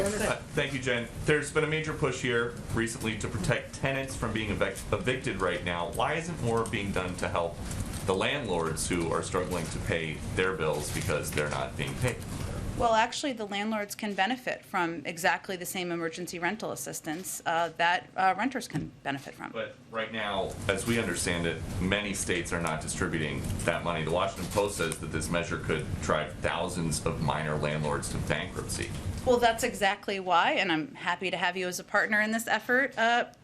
Thank you, Jen. There's been a major push here recently to protect tenants from being evicted right now. Why isn't more being done to help the landlords who are struggling to pay their bills because they're not being paid? Well, actually, the landlords can benefit from exactly the same emergency rental assistance that renters can benefit from. But right now, as we understand it, many states are not distributing that money. The Washington Post says that this measure could drive thousands of minor landlords to bankruptcy. Well, that's exactly why, and I'm happy to have you as a partner in this effort.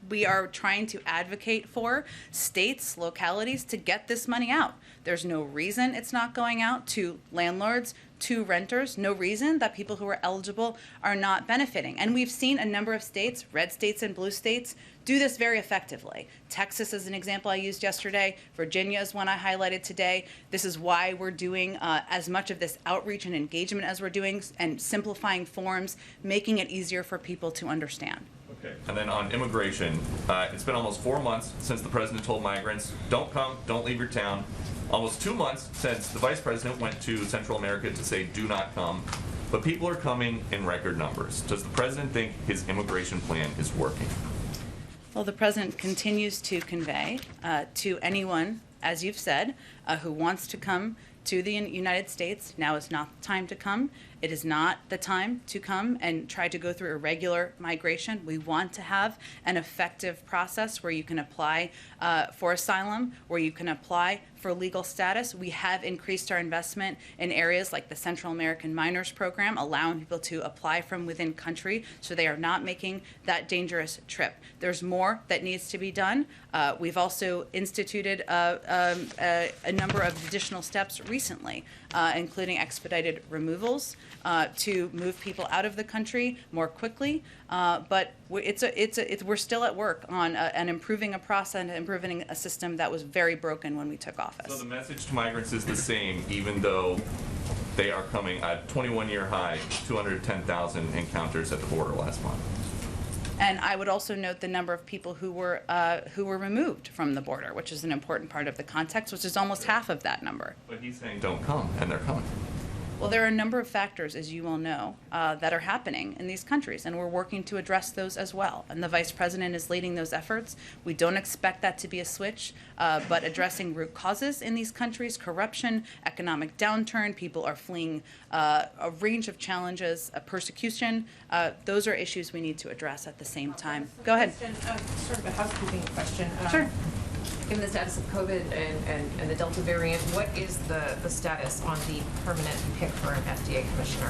We are trying to advocate for states, localities to get this money out. There's no reason it's not going out to landlords, to renters, no reason that people who are eligible are not benefiting. And we've seen a number of states, red states and blue states, do this very effectively. Texas is an example I used yesterday. Virginia is one I highlighted today. This is why we're doing as much of this outreach and engagement as we're doing, and simplifying forms, making it easier for people to understand. Okay. And then on immigration, it's been almost 4 months since the president told migrants, don't come, don't leave your town. Almost 2 months since the vice president went to Central America to say, do not come. But people are coming in record numbers. Does the president think his immigration plan is working? Well, the president continues to convey to anyone, as you've said, who wants to come to the United States, now is not the time to come. It is not the time to come and try to go through irregular migration. We want to have an effective process where you can apply for asylum, where you can apply for legal status. We have increased our investment in areas like the Central American Minors Program, allowing people to apply from within country so they are not making that dangerous trip. There's more that needs to be done. We've also instituted a number of additional steps recently, including expedited removals to move people out of the country more quickly. But we're still at work on and improving a process and improving a system that was very broken when we took office. So the message to migrants is the same, even though they are coming at 21-year high, 210,000 encounters at the border last month. And I would also note the number of people who were removed from the border, which is an important part of the context, which is almost half of that number. But he's saying don't come, and they're coming. Well, there are a number of factors, as you will know, that are happening in these countries, and we're working to address those as well. And the Vice President is leading those efforts. We don't expect that to be a switch, but addressing root causes in these countries, corruption, economic downturn, people are fleeing a range of challenges, persecution, those are issues we need to address at the same time. Go ahead. Sort of a housekeeping question. Sure. Given the status of COVID and the Delta variant, what is the status on the permanent pick for an FDA commissioner?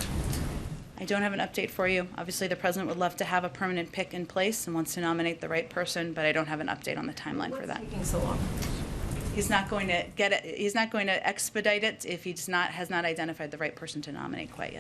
I don't have an update for you. Obviously, the president would love to have a permanent pick in place and wants to nominate the right person, but I don't have an update on the timeline for that. What's taking so long? He's not going to get it. He's not going to expedite it if he has not identified the right person to nominate quite yet.